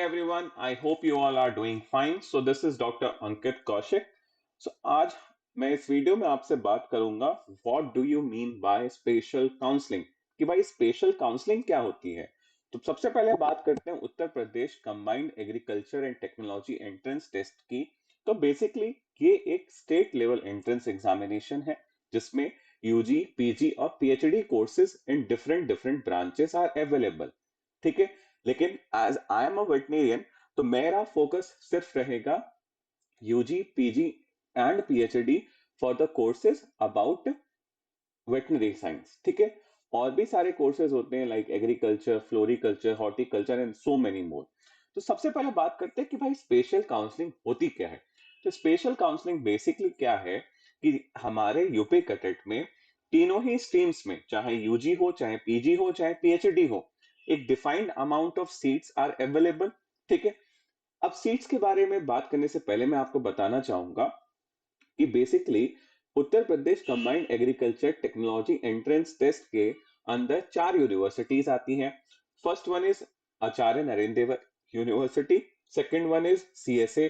everyone, I hope you all are doing fine. So this is Dr. Ankit Kaushik. So आज मैं इस video में आपसे बात करूंगा What do you mean by spatial counseling? कि भाई स्पेशल काउंसलिंग क्या होती है। तो सबसे पहले बात करते हैं Uttar Pradesh combined agriculture and technology entrance test की। तो बेसिकली ये एक स्टेट लेवल एंट्रेंस एग्जामिनेशन है जिसमें यूजी, पीजी और PhD courses in different different branches are available. ठीक है, लेकिन as I am a veterinarian तो मेरा फोकस सिर्फ रहेगा UG, PG and PhD for the courses about veterinary science. ठीक है, और भी सारे कोर्सेज होते हैं like agriculture, floriculture, horticulture and so many more. तो सबसे पहले बात करते हैं कि भाई स्पेशल काउंसलिंग होती क्या है। तो स्पेशल काउंसलिंग बेसिकली क्या है कि हमारे यूपी कैडेट में तीनों ही स्ट्रीम्स में, चाहे यूजी हो, चाहे पीजी हो, चाहे पीएचडी हो, एक defined amount of seats are available. ठीक है, अब सीट्स के बारे में बात करने से पहले मैं आपको बताना चाहूंगा कि basically Uttar Pradesh combined agriculture technology entrance test के अंदर चार यूनिवर्सिटीज आती हैं। First one is Acharya Narendra Dev university, second one is CSA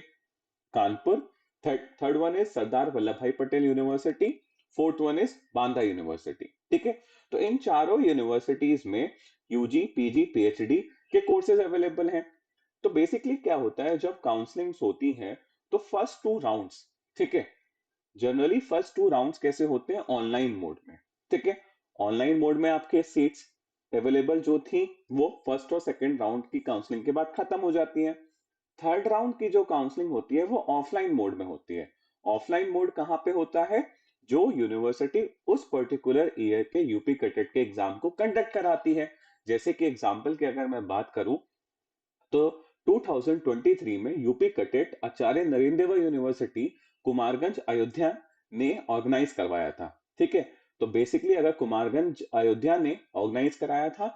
Kanpur, third one is Sardar Vallabh Bhai Patel university, fourth one is Banda university. ठीक है, तो इन चारों यूनिवर्सिटीज में यूजी, पीजी, पीएचडी के कोर्सेज अवेलेबल हैं। तो बेसिकली क्या होता है जब काउंसलिंग होती है तो फर्स्ट टू राउंड्स, ठीक है, जनरली फर्स्ट टू राउंड्स कैसे होते हैं, ऑनलाइन मोड में। ठीक है, ऑनलाइन मोड में आपके सीट्स अवेलेबल जो थी वो फर्स्ट और सेकंड राउंड की काउंसलिंग के बाद खत्म हो जाती हैं। थर्ड राउंड की जो काउंसलिंग होती है वो ऑफलाइन मोड में होती है। ऑफलाइन मोड कहाँ पे होता है, जो यूनिवर्सिटी उस पर्टिकुलर ईयर के यूपी कैडेट के एग्जाम को कंडक्ट कराती है। जैसे कि एग्जांपल की अगर मैं बात करूं तो 2023 में यूपी कैडेट आचार्य नरेंद्र देव यूनिवर्सिटी कुमारगंज अयोध्या ने ऑर्गेनाइज करवाया था। ठीक है, तो बेसिकली अगर कुमारगंज अयोध्या ने ऑर्गेनाइज कराया था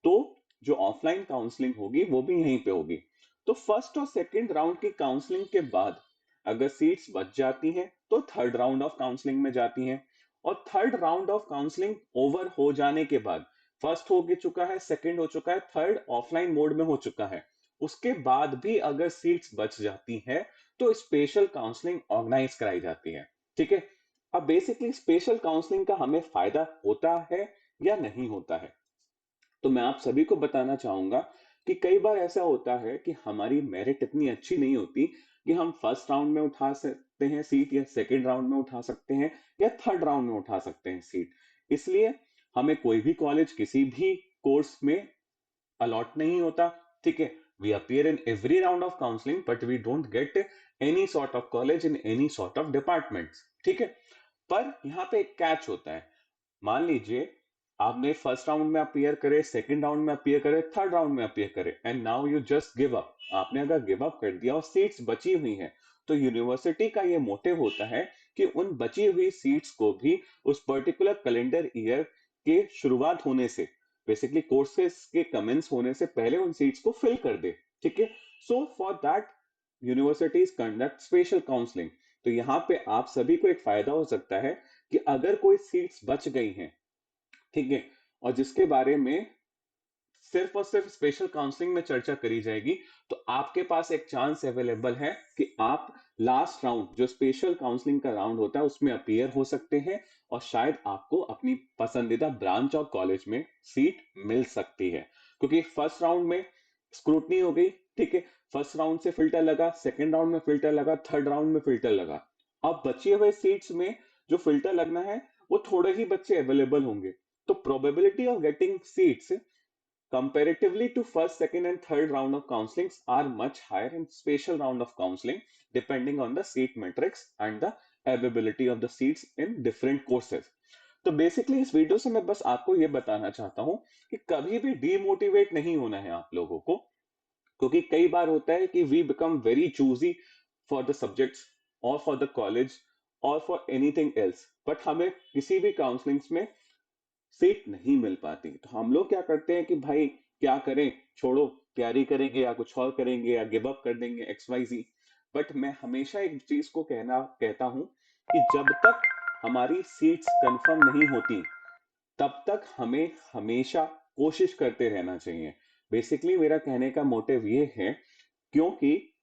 तो जो ऑफलाइन काउंसलिंग होगी वो भी यहीं पे होगी। तो फर्स्ट और सेकंड राउंड की काउंसलिंग के बाद अगर सीट्स बच जाती हैं तो थर्ड राउंड ऑफ काउंसलिंग में जाती हैं। और third round of counselling over हो जाने के बाद, फर्स्ट हो चुका है, सेकंड हो चुका है, थर्ड ऑफलाइन मोड में हो चुका है, उसके बाद भी अगर सीट्स बच जाती हैं तो स्पेशल काउंसलिंग ऑर्गेनाइज कराई जाती है। ठीक है, अब बेसिकली स्पेशल काउंसलिंग का हमें फायदा होता है या नहीं होता है, तो मैं आप सभी को बताना चाहूंगा कि कई बार ऐसा होता है कि हमारी मेरिट इतनी अच्छी नहीं होती कि हम फर्स्ट राउंड में उठा सकते हैं सीट, या सेकंड राउंड में उठा सकते हैं, या थर्ड राउंड में उठा सकते हैं सीट। इसलिए हमें कोई भी कॉलेज किसी भी कोर्स में अलॉट नहीं होता। ठीक है, we appear in every round of counselling but we don't get any sort of college in any sort of departments. ठीक है, पर यहाँ पे एक कैच होता है। मान लीजिए आपने फर्स्ट राउंड में अपियर करे, सेकंड राउंड में अपियर करे, थर्ड राउंड में अपियर करे, and now you just give up. आपने अगर गिव अप कर दिया और सीट्स बची हुई हैं, तो यूनिवर्सिटी का ये मोटिव होता है कि उन बची हुई सीट्स को भी उस पर्टिकुलर कैलेंडर ईयर के शुरुआत होने से, बेसिकली कोर्सेस के कमेंस होने से पहले उन सीट्स को फिल कर दे। ठीक है, so for that universities conduct special counselling. तो यहाँ पे आप सभी को एक फायदा हो सकता है कि अगर कोई सीट्स बच गई हैं, ठीक है, और जिसके बारे में सिर्फ और सिर्फ स्पेशल काउंसलिंग में चर्चा करी जाएगी, तो आपके पास एक चांस अवेलेबल है कि आप लास्ट राउंड, जो स्पेशल काउंसलिंग का राउंड होता है, उसमें अपियर हो सकते हैं और शायद आपको अपनी पसंदीदा ब्रांच और कॉलेज में सीट मिल सकती है। क्योंकि फर्स्ट राउंड में स्क्रूटनी हो गई, ठीक है, फर्स्ट राउंड से फिल्टर लगा, सेकेंड राउंड में फिल्टर लगा, थर्ड राउंड में फिल्टर लगा। अब बचे हुए सीट्स में जो फिल्टर लगना है वो थोड़े ही बच्चे अवेलेबल होंगे। तो probability of getting seats comparatively to first, second, and third round of counselings are much higher in special round of counseling, depending on the seat matrix and the availability of the seats in different courses. तो basically इस video से मैं बस आपको ये बताना चाहता हूँ कि कभी भी डीमोटिवेट नहीं होना है आप लोगों को। क्योंकि कई बार होता है कि we become very choosy for the subjects और फॉर द कॉलेज और फॉर एनीथिंग एल्स, बट हमें किसी भी काउंसलिंग्स में सीट नहीं मिल पाती। तो हम लोग क्या करते हैं कि भाई क्या करें, छोड़ो, तैयारी करेंगे या कुछ और करेंगे या गिव अप कर देंगे, एक्स वाई जी। बट मैं हमेशा एक चीज को कहता हूं कि जब तक हमारी सीट्स कंफर्म नहीं होती तब तक हमें हमेशा कोशिश करते रहना चाहिए। बेसिकली मेरा कहने का मोटिव ये है क्योंकि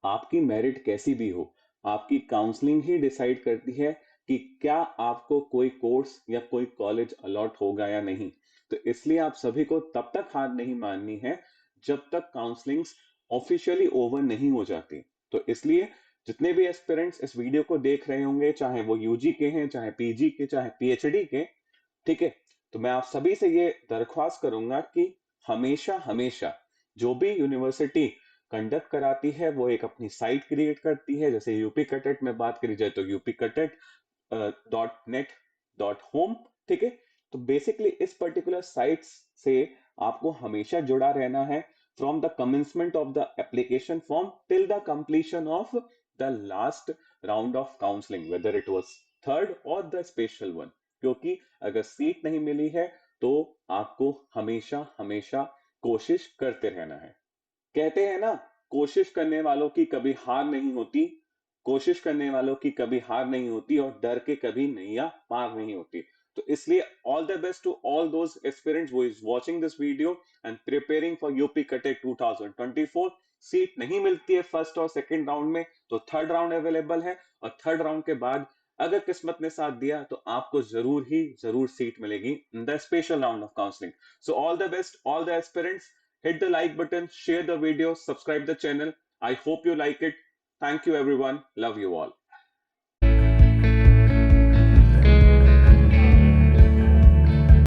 आपकी मेरिट कैसी भी हो, आपकी काउंसलिंग ही डिसाइड करती है कि क्या आपको कोई कोर्स या कोई कॉलेज अलॉट होगा या नहीं। तो इसलिए आप सभी को तब तक हार नहीं माननी है जब तक काउंसलिंग्स ऑफिशियली ओवर नहीं हो जाती। तो इसलिए जितने भी एस्पिरेंट्स इस वीडियो को देख रहे होंगे, चाहे वो यूजी के हैं, चाहे पीजी के, चाहे पीएचडी के, ठीक है, तो मैं आप सभी से ये दरख्वास्त करूंगा कि हमेशा हमेशा जो भी यूनिवर्सिटी कंडक्ट कराती है वो एक अपनी साइट क्रिएट करती है। जैसे यूपी कटेट में बात करी जाए तो यूपी कटेट .net.home, ठीक है। तो बेसिकली इस पर्टिकुलर साइट से आपको हमेशा जुड़ा रहना है, from the commencement of the application form till the completion of the last round of counselling, whether it was third और द स्पेशल वन। क्योंकि अगर सीट नहीं मिली है तो आपको हमेशा हमेशा कोशिश करते रहना है। कहते हैं ना, कोशिश करने वालों की कभी हार नहीं होती, कोशिश करने वालों की कभी हार नहीं होती और डर के कभी नैया पार नहीं होती। तो इसलिए all the best to all those aspirants who is watching this video and preparing for UP CATET 2024। Seat नहीं मिलती है फर्स्ट और सेकंड राउंड में तो थर्ड राउंड अवेलेबल है, और थर्ड राउंड के बाद अगर किस्मत ने साथ दिया तो आपको जरूर ही जरूर सीट मिलेगी in the special round of counselling. So all the best, all the aspirants. Hit the like button, share the video, subscribe the channel. I hope you like it. Thank you everyone. Love you all.